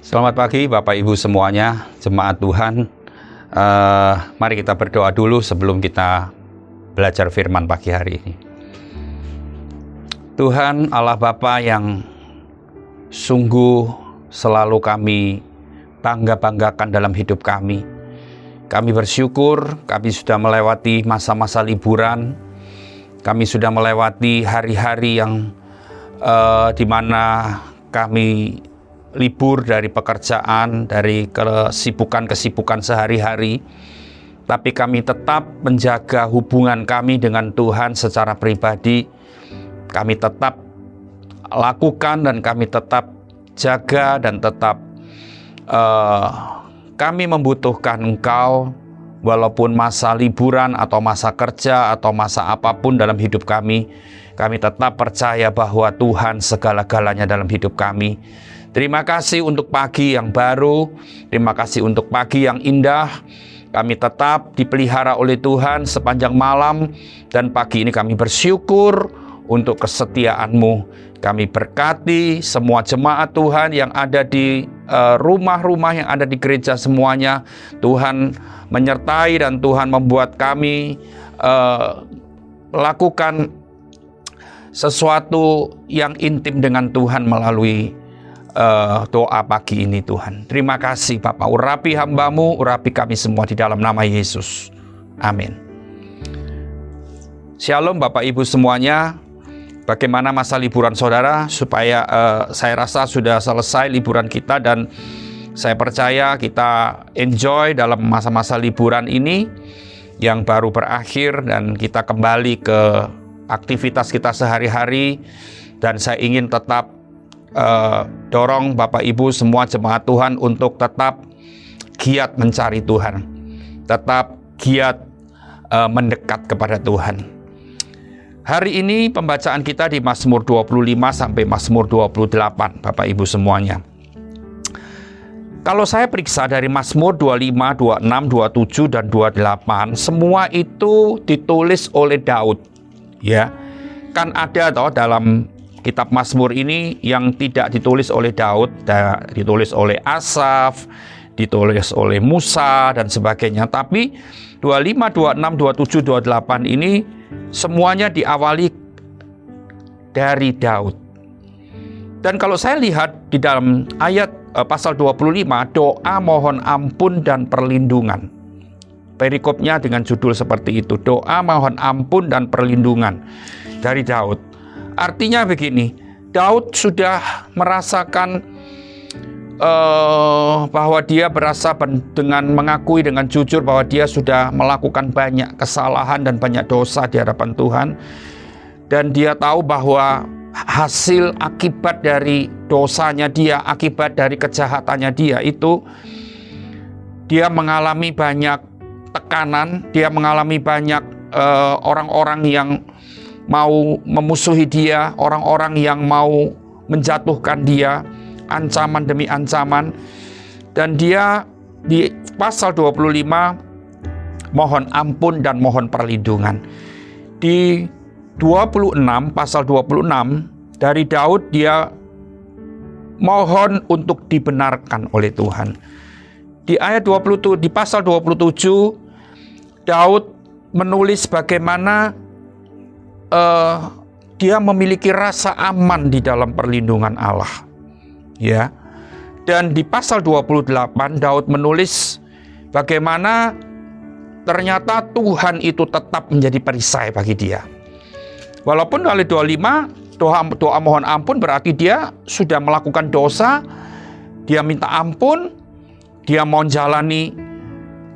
Selamat pagi Bapak Ibu semuanya, jemaat Tuhan. Mari kita berdoa dulu sebelum kita belajar firman pagi hari ini. Tuhan Allah Bapa yang sungguh selalu kami bangga-banggakan dalam hidup kami. Kami bersyukur kami sudah melewati masa-masa liburan. Kami sudah melewati hari-hari yang di mana kami libur dari pekerjaan, dari kesibukan-kesibukan sehari-hari, tapi kami tetap menjaga hubungan kami dengan Tuhan secara pribadi. Kami tetap lakukan dan kami tetap jaga dan tetap kami membutuhkan Engkau, walaupun masa liburan atau masa kerja atau masa apapun dalam hidup kami tetap percaya bahwa Tuhan segala-galanya dalam hidup kami. Terima kasih untuk pagi yang baru, terima kasih untuk pagi yang indah. Kami tetap dipelihara oleh Tuhan sepanjang malam, dan pagi ini kami bersyukur untuk kesetiaan-Mu. Kami berkati semua jemaat Tuhan yang ada di rumah-rumah, yang ada di gereja semuanya. Tuhan menyertai dan Tuhan membuat kami lakukan sesuatu yang intim dengan Tuhan melalui doa pagi ini Tuhan. Terima kasih Bapak, urapi hamba-Mu, urapi kami semua di dalam nama Yesus. Amin. Shalom Bapak Ibu semuanya. Bagaimana masa liburan saudara? Supaya saya rasa sudah selesai liburan kita, dan saya percaya kita enjoy dalam masa-masa liburan ini yang baru berakhir, dan kita kembali ke aktivitas kita sehari-hari. Dan saya ingin tetap dorong Bapak Ibu semua jemaat Tuhan untuk tetap giat mencari Tuhan, tetap giat mendekat kepada Tuhan. Hari ini pembacaan kita di Mazmur 25 sampai Mazmur 28 Bapak Ibu semuanya. Kalau saya periksa dari Mazmur 25, 26, 27 dan 28, semua itu ditulis oleh Daud. Ya, kan ada toh dalam kitab Mazmur ini yang tidak ditulis oleh Daud, ditulis oleh Asaf, ditulis oleh Musa dan sebagainya. Tapi 25, 26, 27, 28 ini semuanya diawali dari Daud. Dan kalau saya lihat di dalam ayat pasal 25, doa mohon ampun dan perlindungan. Perikopnya dengan judul seperti itu, doa mohon ampun dan perlindungan dari Daud. Artinya begini, Daud sudah merasakan bahwa dia berasa dengan mengakui dengan jujur bahwa dia sudah melakukan banyak kesalahan dan banyak dosa di hadapan Tuhan. Dan dia tahu bahwa hasil akibat dari dosanya dia, akibat dari kejahatannya dia itu, dia mengalami banyak tekanan, dia mengalami banyak orang-orang yang mau memusuhi dia, orang-orang yang mau menjatuhkan dia, ancaman demi ancaman. Dan dia di pasal 25 mohon ampun dan mohon perlindungan. Di 26, pasal 26 dari Daud, dia mohon untuk dibenarkan oleh Tuhan. Di ayat 27, di pasal 27 Daud menulis bagaimana dia memiliki rasa aman di dalam perlindungan Allah. Ya. Dan di pasal 28 Daud menulis bagaimana ternyata Tuhan itu tetap menjadi perisai bagi dia. Walaupun dari 25 doa mohon ampun berarti dia sudah melakukan dosa, dia minta ampun, dia mau jalani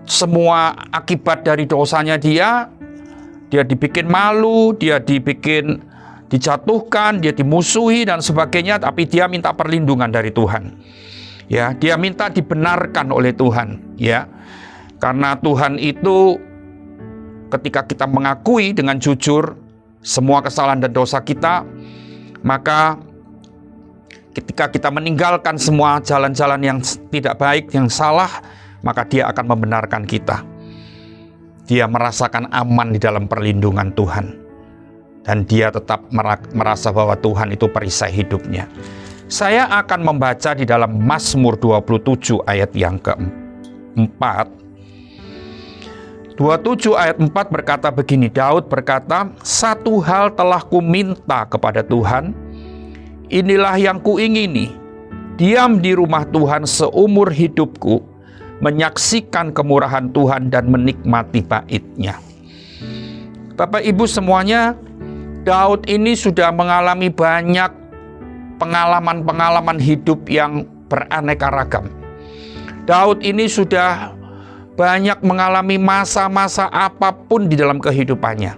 semua akibat dari dosanya dia dibikin malu, dia dijatuhkan, dia dimusuhi dan sebagainya, tapi dia minta perlindungan dari Tuhan. Ya, dia minta dibenarkan oleh Tuhan, ya. Karena Tuhan itu ketika kita mengakui dengan jujur semua kesalahan dan dosa kita, maka ketika kita meninggalkan semua jalan-jalan yang tidak baik, yang salah, maka dia akan membenarkan kita. Dia merasakan aman di dalam perlindungan Tuhan. Dan dia tetap merasa bahwa Tuhan itu perisai hidupnya. Saya akan membaca di dalam Mazmur 27 ayat yang keempat. 27 ayat 4 berkata begini, Daud berkata, "Satu hal telah kuminta kepada Tuhan, inilah yang kuingini, diam di rumah Tuhan seumur hidupku, menyaksikan kemurahan Tuhan dan menikmati bait-Nya." Bapak Ibu semuanya, Daud ini sudah mengalami banyak pengalaman-pengalaman hidup yang beraneka ragam. Daud ini sudah banyak mengalami masa-masa apapun di dalam kehidupannya.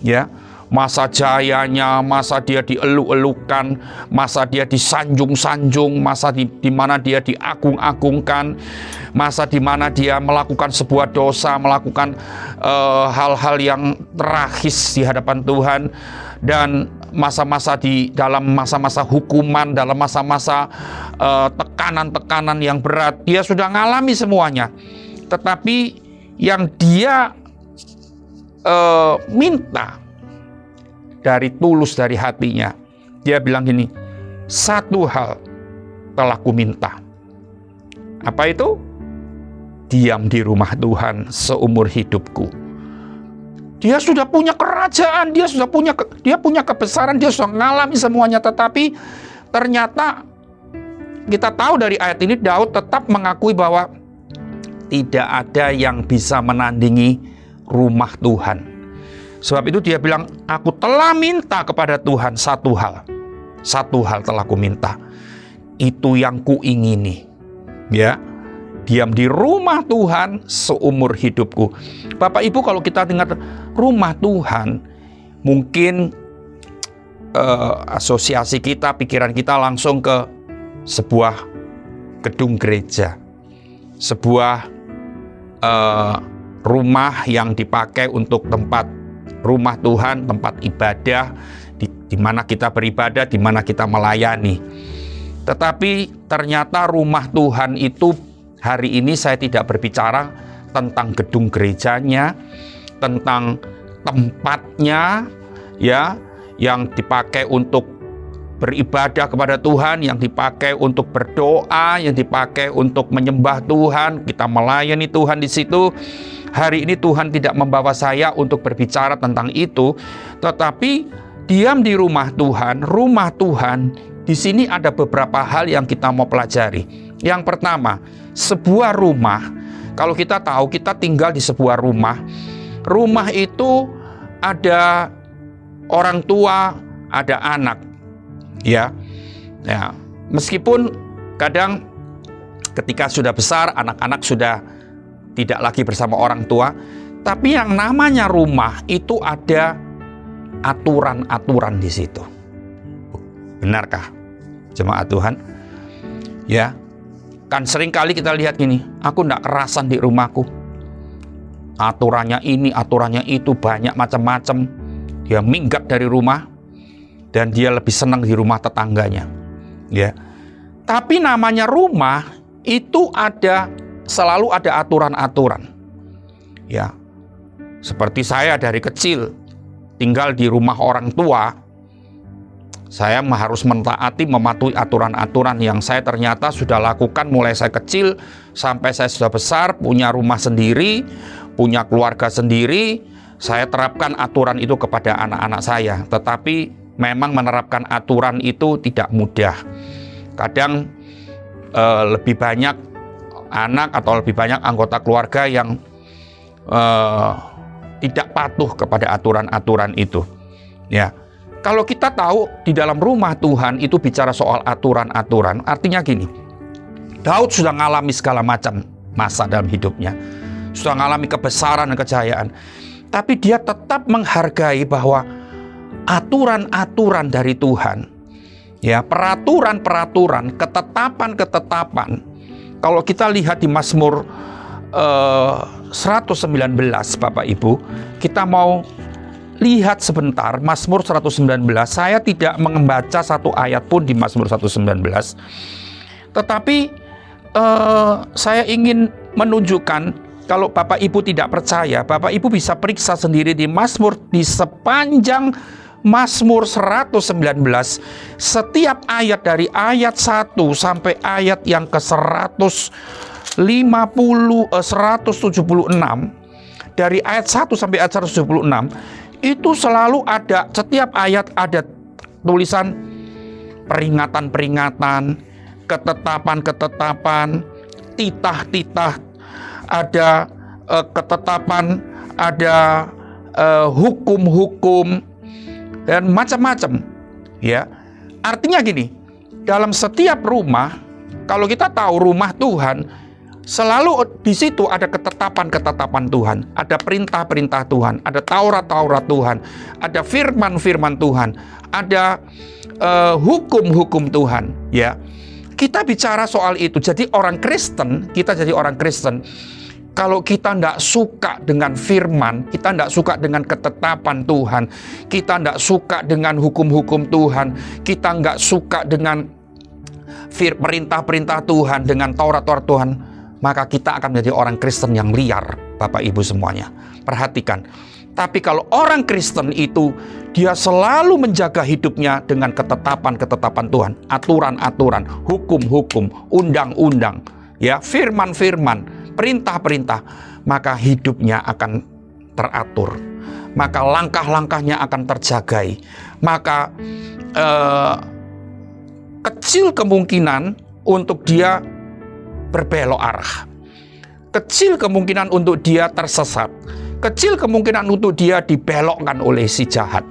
Ya, masa jayanya, masa dia dieluk-elukan, masa dia disanjung-sanjung, masa di mana dia diagung-agungkan, masa di mana dia melakukan sebuah dosa, melakukan hal-hal yang tragis di hadapan Tuhan, dan masa-masa di dalam masa-masa hukuman, dalam masa-masa tekanan-tekanan yang berat. Dia sudah mengalami semuanya. Tetapi yang dia minta dari tulus dari hatinya, dia bilang gini, "Satu hal telah kuminta." Apa itu? Diam di rumah Tuhan seumur hidupku. Dia sudah punya kerajaan, dia punya kebesaran, dia sudah mengalami semuanya. Tetapi ternyata kita tahu dari ayat ini, Daud tetap mengakui bahwa tidak ada yang bisa menandingi rumah Tuhan. Sebab itu dia bilang, "Aku telah minta kepada Tuhan satu hal. Satu hal telah kuminta. Itu yang kuingini." Ya. Diam di rumah Tuhan seumur hidupku. Bapak Ibu, kalau kita dengar rumah Tuhan, mungkin asosiasi kita, pikiran kita langsung ke sebuah gedung gereja, sebuah rumah yang dipakai untuk tempat rumah Tuhan, tempat ibadah, di mana kita beribadah, di mana kita melayani. Tetapi ternyata rumah Tuhan itu, hari ini saya tidak berbicara tentang gedung gerejanya, tentang tempatnya, ya, yang dipakai untuk beribadah kepada Tuhan, yang dipakai untuk berdoa, yang dipakai untuk menyembah Tuhan, kita melayani Tuhan di situ. Hari ini Tuhan tidak membawa saya untuk berbicara tentang itu, tetapi diam di rumah Tuhan. Rumah Tuhan, di sini ada beberapa hal yang kita mau pelajari. Yang pertama, sebuah rumah, kalau kita tahu kita tinggal di sebuah rumah, rumah itu ada orang tua, ada anak, ya. Meskipun kadang ketika sudah besar, anak-anak sudah tidak lagi bersama orang tua, tapi yang namanya rumah itu ada aturan-aturan di situ. Benarkah, jemaat Tuhan? Ya. Kan sering kali kita lihat gini, aku tidak kerasan di rumahku. Aturannya ini, aturannya itu, banyak macam-macam. Dia minggat dari rumah, dan dia lebih senang di rumah tetangganya. Ya. Tapi namanya rumah, itu selalu ada aturan-aturan. Ya. Seperti saya dari kecil, tinggal di rumah orang tua, saya harus mentaati, mematuhi aturan-aturan yang saya ternyata sudah lakukan mulai saya kecil sampai saya sudah besar, punya rumah sendiri, punya keluarga sendiri. Saya terapkan aturan itu kepada anak-anak saya. Tetapi memang menerapkan aturan itu tidak mudah. Kadang lebih banyak anak atau lebih banyak anggota keluarga yang tidak patuh kepada aturan-aturan itu. Ya. Kalau kita tahu di dalam rumah Tuhan itu bicara soal aturan-aturan, artinya gini, Daud sudah mengalami segala macam masa dalam hidupnya, sudah mengalami kebesaran dan kejayaan, tapi dia tetap menghargai bahwa aturan-aturan dari Tuhan, ya, peraturan-peraturan, ketetapan-ketetapan. Kalau kita lihat di Mazmur 119, Bapak Ibu, kita mau lihat sebentar Mazmur 119. Saya tidak membaca satu ayat pun di Mazmur 119. Tetapi saya ingin menunjukkan, kalau Bapak Ibu tidak percaya, Bapak Ibu bisa periksa sendiri di Mazmur, di sepanjang Mazmur 119, setiap ayat dari ayat 1 sampai ayat yang ke 176, dari ayat 1 sampai ayat 176, itu selalu ada, setiap ayat ada tulisan peringatan-peringatan, ketetapan-ketetapan, titah-titah, ada ketetapan, ada hukum-hukum, dan macam-macam, ya. Artinya gini, dalam setiap rumah, kalau kita tahu rumah Tuhan, selalu di situ ada ketetapan-ketetapan Tuhan, ada perintah-perintah Tuhan, ada Taurat-Taurat Tuhan, ada firman-firman Tuhan, ada hukum-hukum Tuhan, ya. Kita bicara soal itu. Jadi orang Kristen, kita jadi orang Kristen, kalau kita tidak suka dengan firman, kita tidak suka dengan ketetapan Tuhan, kita tidak suka dengan hukum-hukum Tuhan, kita nggak suka dengan perintah-perintah Tuhan, dengan Taurat-Taurat Tuhan, maka kita akan menjadi orang Kristen yang liar, Bapak Ibu semuanya. Perhatikan. Tapi kalau orang Kristen itu, dia selalu menjaga hidupnya dengan ketetapan-ketetapan Tuhan, aturan-aturan, hukum-hukum, undang-undang, ya, firman-firman, perintah-perintah, maka hidupnya akan teratur, maka langkah-langkahnya akan terjagai, maka kecil kemungkinan untuk dia berbelok arah, kecil kemungkinan untuk dia tersesat, kecil kemungkinan untuk dia dibelokkan oleh si jahat,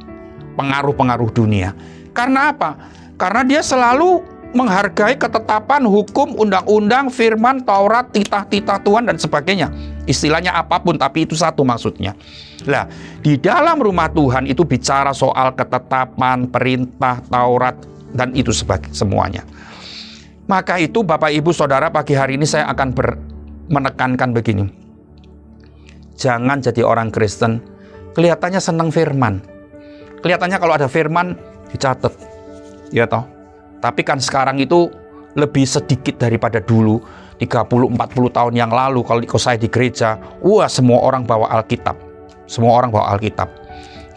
pengaruh-pengaruh dunia. Karena apa? Karena dia selalu menghargai ketetapan, hukum, undang-undang, firman, Taurat, titah-titah Tuhan, dan sebagainya. Istilahnya apapun, tapi itu satu maksudnya. Nah, di dalam rumah Tuhan itu bicara soal ketetapan, perintah, Taurat, dan itu semuanya. Maka itu Bapak Ibu Saudara, pagi hari ini saya akan menekankan begini. Jangan jadi orang Kristen kelihatannya senang firman. Kelihatannya kalau ada firman dicatat, ya toh. Tapi kan sekarang itu lebih sedikit daripada dulu. 30-40 tahun yang lalu kalau saya di gereja, wah, semua orang bawa Alkitab. Semua orang bawa Alkitab.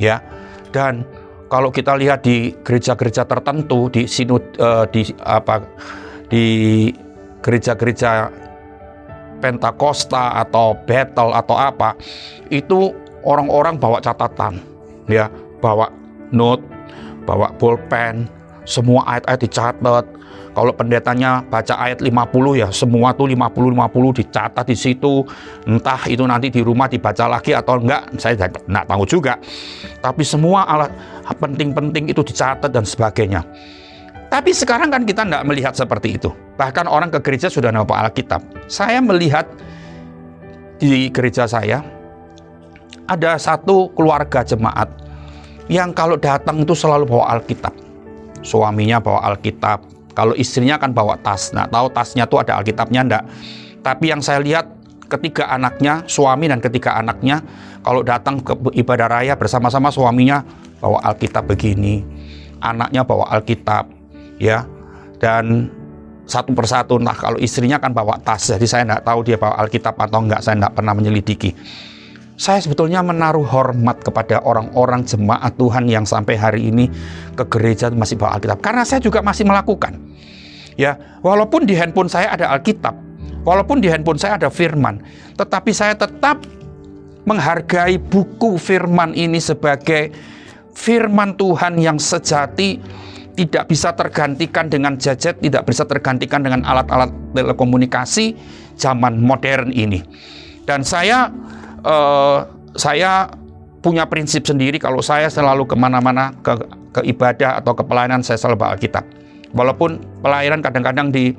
Ya. Dan kalau kita lihat di gereja-gereja tertentu, di gereja-gereja Pentakosta atau Bethel atau apa, itu orang-orang bawa catatan, ya, bawa note, bawa pulpen, semua ayat-ayat dicatat. Kalau pendetanya baca ayat 50, ya semua tuh 50 dicatat di situ. Entah itu nanti di rumah dibaca lagi atau enggak, saya enggak tahu juga. Tapi semua alat penting-penting itu dicatat dan sebagainya. Tapi sekarang kan kita enggak melihat seperti itu. Bahkan orang ke gereja sudah bawa Alkitab. Saya melihat di gereja saya ada satu keluarga jemaat yang kalau datang itu selalu bawa Alkitab. Suaminya bawa Alkitab, kalau istrinya kan bawa tas. Nah, tahu tasnya tuh ada Alkitabnya enggak. Tapi yang saya lihat ketiga anaknya, suami dan ketiga anaknya, kalau datang ke ibadah raya bersama-sama, suaminya bawa Alkitab begini, anaknya bawa Alkitab, ya. Dan satu persatu, nah kalau istrinya kan bawa tas, jadi saya enggak tahu dia bawa Alkitab atau enggak, saya enggak pernah menyelidiki. Saya sebetulnya menaruh hormat kepada orang-orang jemaat Tuhan yang sampai hari ini ke gereja masih bawa Alkitab. Karena saya juga masih melakukan. Ya, walaupun di handphone saya ada Alkitab, walaupun di handphone saya ada firman, tetapi saya tetap menghargai buku firman ini sebagai firman Tuhan yang sejati, tidak bisa tergantikan dengan gadget, tidak bisa tergantikan dengan alat-alat telekomunikasi zaman modern ini. Dan saya punya prinsip sendiri, kalau saya selalu kemana-mana ke ibadah atau ke pelayanan, saya selalu bawa Alkitab. Walaupun pelayanan kadang-kadang di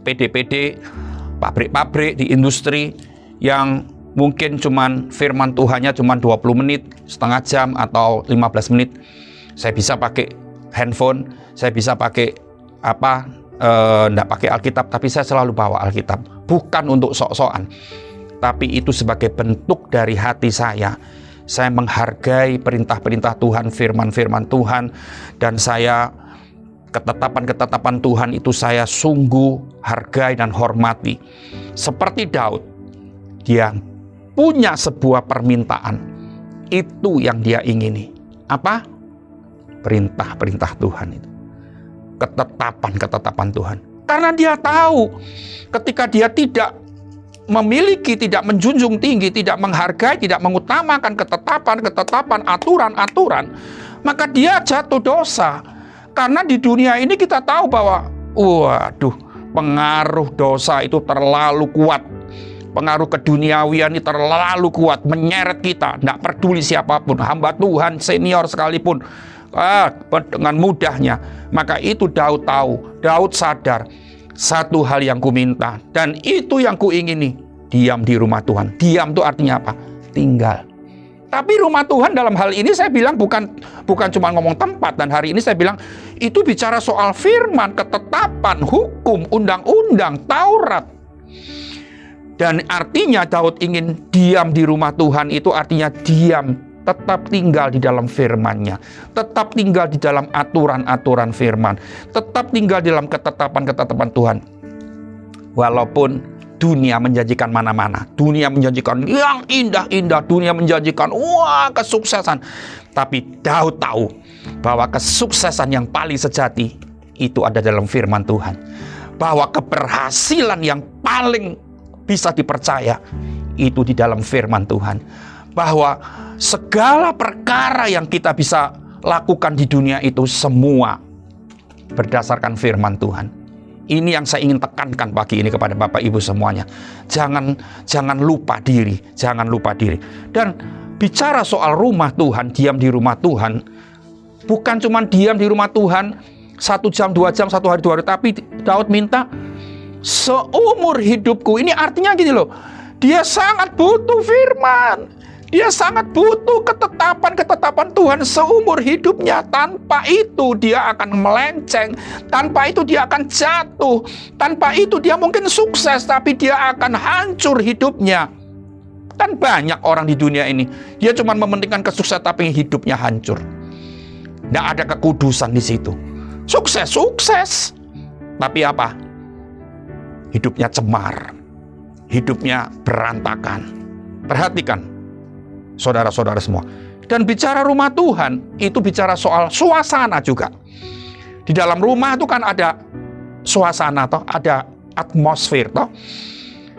PD-PD, pabrik-pabrik, di industri yang mungkin cuman firman Tuhannya cuman 20 menit, setengah jam atau 15 menit, saya bisa pakai handphone, saya bisa pakai enggak pakai Alkitab, tapi saya selalu bawa Alkitab. Bukan untuk sok-sokan, tapi itu sebagai bentuk dari hati saya. Saya menghargai perintah-perintah Tuhan, firman-firman Tuhan, dan saya ketetapan-ketetapan Tuhan itu saya sungguh hargai dan hormati. Seperti Daud, dia punya sebuah permintaan, itu yang dia ingini. Apa? Perintah-perintah Tuhan itu. Ketetapan-ketetapan Tuhan. Karena dia tahu ketika dia tidak memiliki, tidak menjunjung tinggi, tidak menghargai, tidak mengutamakan ketetapan-ketetapan, aturan-aturan, maka dia jatuh dosa. Karena di dunia ini kita tahu bahwa waduh, pengaruh dosa itu terlalu kuat. Pengaruh keduniawian ini terlalu kuat, menyeret kita, tidak peduli siapapun, hamba Tuhan, senior sekalipun, dengan mudahnya. Maka itu Daud tahu, Daud sadar, satu hal yang ku minta, dan itu yang ku ingini, diam di rumah Tuhan. Diam itu artinya apa? Tinggal. Tapi rumah Tuhan dalam hal ini saya bilang bukan cuma ngomong tempat, dan hari ini saya bilang itu bicara soal firman, ketetapan, hukum, undang-undang, Taurat. Dan artinya Daud ingin diam di rumah Tuhan, itu artinya diam, tetap tinggal di dalam firman-Nya, tetap tinggal di dalam aturan-aturan firman, tetap tinggal di dalam ketetapan-ketetapan Tuhan. Walaupun dunia menjanjikan mana-mana, dunia menjanjikan yang indah-indah, dunia menjanjikan wah kesuksesan, tapi Daud tahu bahwa kesuksesan yang paling sejati itu ada dalam firman Tuhan, bahwa keberhasilan yang paling bisa dipercaya itu di dalam firman Tuhan, bahwa segala perkara yang kita bisa lakukan di dunia itu semua berdasarkan firman Tuhan. Ini yang saya ingin tekankan pagi ini kepada Bapak Ibu semuanya. Jangan lupa diri, jangan lupa diri. Dan bicara soal rumah Tuhan, diam di rumah Tuhan, bukan cuma diam di rumah Tuhan 1 jam, 2 jam, 1 hari, 2 hari, tapi Daud minta seumur hidupku. Ini artinya gini loh, dia sangat butuh firman, dia sangat butuh ketetapan-ketetapan Tuhan seumur hidupnya. Tanpa itu dia akan melenceng, tanpa itu dia akan jatuh, tanpa itu dia mungkin sukses tapi dia akan hancur hidupnya. Kan banyak orang di dunia ini, dia cuma mementingkan kesuksesan tapi hidupnya hancur. Tidak ada kekudusan di situ. Sukses, tapi apa? Hidupnya cemar, hidupnya berantakan. Perhatikan, saudara-saudara semua. Dan bicara rumah Tuhan, itu bicara soal suasana juga. Di dalam rumah itu kan ada suasana, toh, ada atmosfer, toh.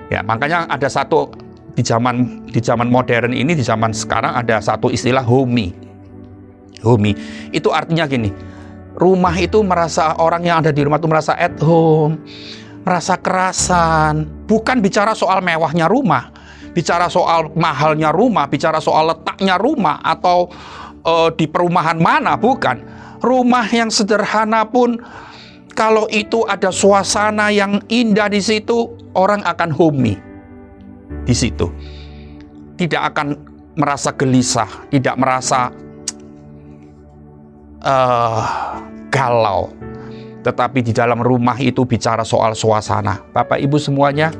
Ya, makanya ada satu di zaman modern ini, di zaman sekarang ada satu istilah homey. Homey itu artinya gini, rumah itu merasa, orang yang ada di rumah itu merasa at home, merasa kerasan. Bukan bicara soal mewahnya rumah, bicara soal mahalnya rumah, bicara soal letaknya rumah atau di perumahan mana, bukan. Rumah yang sederhana pun kalau itu ada suasana yang indah di situ, orang akan homey di situ. Tidak akan merasa gelisah, tidak merasa galau. Tetapi di dalam rumah itu bicara soal suasana. Bapak Ibu semuanya,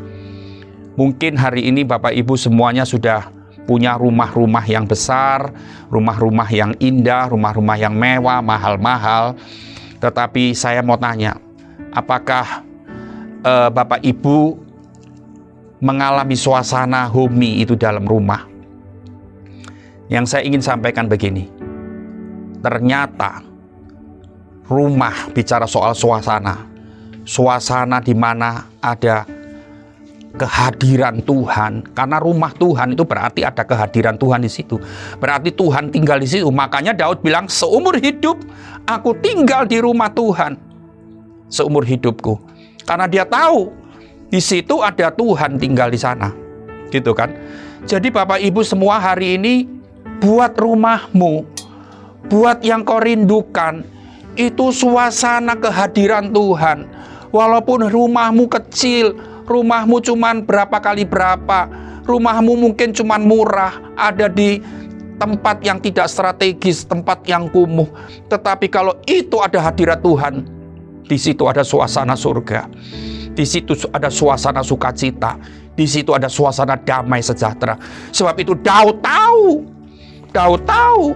mungkin hari ini Bapak Ibu semuanya sudah punya rumah-rumah yang besar, rumah-rumah yang indah, rumah-rumah yang mewah, mahal-mahal. Tetapi saya mau tanya, apakah Bapak Ibu mengalami suasana homey itu dalam rumah? Yang saya ingin sampaikan begini, ternyata rumah bicara soal suasana. Suasana di mana ada kehadiran Tuhan. Karena rumah Tuhan itu berarti ada kehadiran Tuhan di situ. Berarti Tuhan tinggal di situ. Makanya Daud bilang, seumur hidup aku tinggal di rumah Tuhan. Seumur hidupku. Karena dia tahu di situ ada Tuhan tinggal di sana. Gitu kan? Jadi Bapak Ibu semua hari ini, buat rumahmu, buat yang kau rindukan, itu suasana kehadiran Tuhan. Walaupun rumahmu kecil, rumahmu cuman berapa kali berapa, rumahmu mungkin cuman murah, ada di tempat yang tidak strategis, tempat yang kumuh, tetapi kalau itu ada hadirat Tuhan, di situ ada suasana surga, di situ ada suasana sukacita, di situ ada suasana damai sejahtera. Sebab itu Daud tahu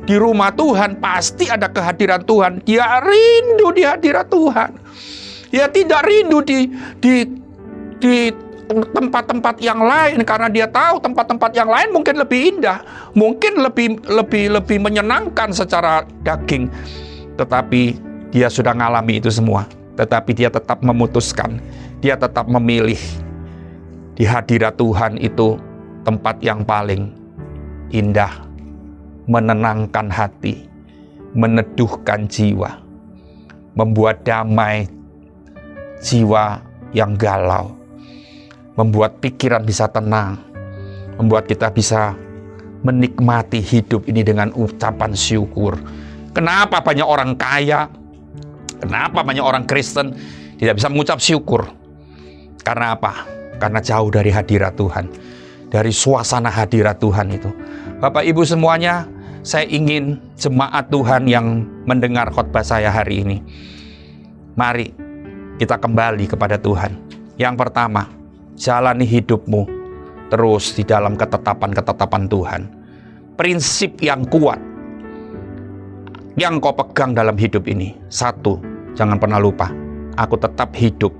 di rumah Tuhan pasti ada kehadiran Tuhan. Dia rindu di hadirat Tuhan. Dia tidak rindu di tempat-tempat yang lain karena dia tahu tempat-tempat yang lain mungkin lebih indah, mungkin lebih menyenangkan secara daging. Tetapi dia sudah ngalami itu semua. Tetapi dia tetap memutuskan, dia tetap memilih di hadirat Tuhan itu tempat yang paling indah, menenangkan hati, meneduhkan jiwa, membuat damai jiwa yang galau, membuat pikiran bisa tenang, membuat kita bisa menikmati hidup ini dengan ucapan syukur. Kenapa banyak orang kaya, kenapa banyak orang Kristen tidak bisa mengucap syukur? Karena apa? Karena jauh dari hadirat Tuhan, dari suasana hadirat Tuhan itu. Bapak Ibu semuanya, saya ingin jemaat Tuhan yang mendengar khotbah saya hari ini, mari kita kembali kepada Tuhan. Yang pertama, jalani hidupmu terus di dalam ketetapan-ketetapan Tuhan. Prinsip yang kuat yang kau pegang dalam hidup ini. Satu, jangan pernah lupa, aku tetap hidup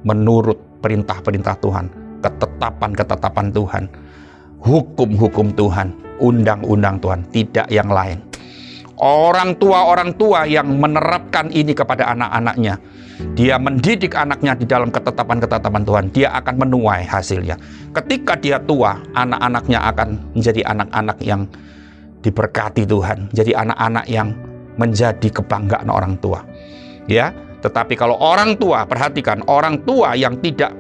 menurut perintah-perintah Tuhan, ketetapan-ketetapan Tuhan, hukum-hukum Tuhan, undang-undang Tuhan, tidak yang lain. Orang tua yang menerapkan ini kepada anak-anaknya, dia mendidik anaknya di dalam ketetapan-ketetapan Tuhan, dia akan menuai hasilnya. Ketika dia tua, anak-anaknya akan menjadi anak-anak yang diberkati Tuhan, jadi anak-anak yang menjadi kebanggaan orang tua. Ya, tetapi kalau orang tua, perhatikan, orang tua yang tidak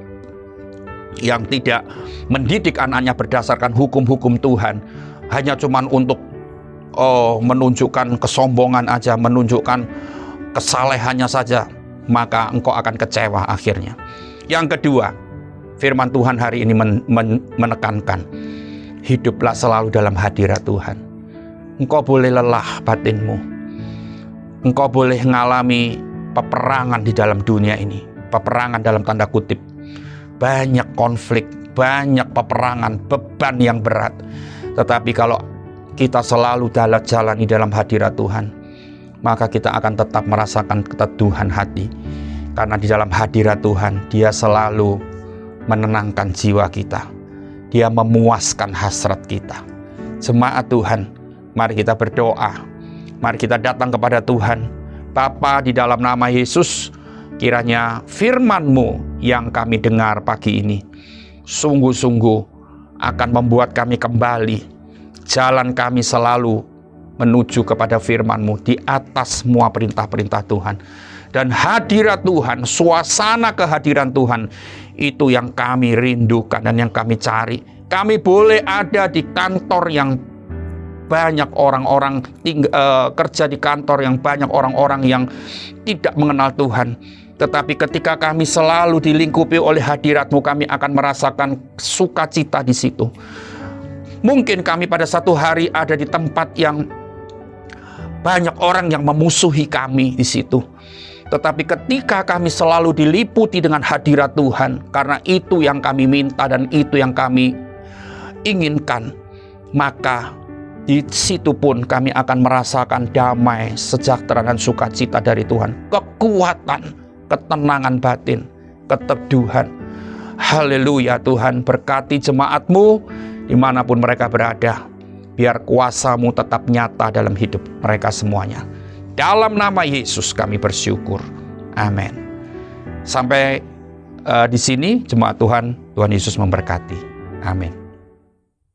mendidik anaknya berdasarkan hukum-hukum Tuhan, hanya cuman untuk menunjukkan kesombongan aja, menunjukkan kesalehannya saja, maka engkau akan kecewa akhirnya. Yang kedua, firman Tuhan hari ini menekankan, hiduplah selalu dalam hadirat Tuhan. Engkau boleh lelah batinmu, engkau boleh mengalami peperangan di dalam dunia ini, peperangan dalam tanda kutip, banyak konflik, banyak peperangan, beban yang berat. Tetapi kalau kita selalu jalani dalam hadirat Tuhan, maka kita akan tetap merasakan keteduhan hati. Karena di dalam hadirat Tuhan, dia selalu menenangkan jiwa kita, dia memuaskan hasrat kita. Jemaat Tuhan, mari kita berdoa, mari kita datang kepada Tuhan. Bapa, di dalam nama Yesus, kiranya firman-Mu yang kami dengar pagi ini sungguh-sungguh akan membuat kami kembali. Jalan kami selalu menuju kepada firman-Mu di atas semua perintah-perintah Tuhan. Dan hadirat Tuhan, suasana kehadiran Tuhan, itu yang kami rindukan dan yang kami cari. Kami boleh ada di kantor yang banyak orang-orang kerja di kantor yang banyak orang-orang yang tidak mengenal Tuhan. Tetapi ketika kami selalu dilingkupi oleh hadirat-Mu, kami akan merasakan sukacita di situ. Mungkin kami pada satu hari ada di tempat yang banyak orang yang memusuhi kami di situ. Tetapi ketika kami selalu diliputi dengan hadirat Tuhan, karena itu yang kami minta dan itu yang kami inginkan, maka di situ pun kami akan merasakan damai, sejahtera dan sukacita dari Tuhan. Kekuatan, ketenangan batin, keteduhan. Haleluya Tuhan, berkati jemaat-Mu dimanapun mereka berada. Biar kuasa-Mu tetap nyata dalam hidup mereka semuanya. Dalam nama Yesus kami bersyukur. Amin. Sampai di sini jemaat Tuhan, Tuhan Yesus memberkati. Amin.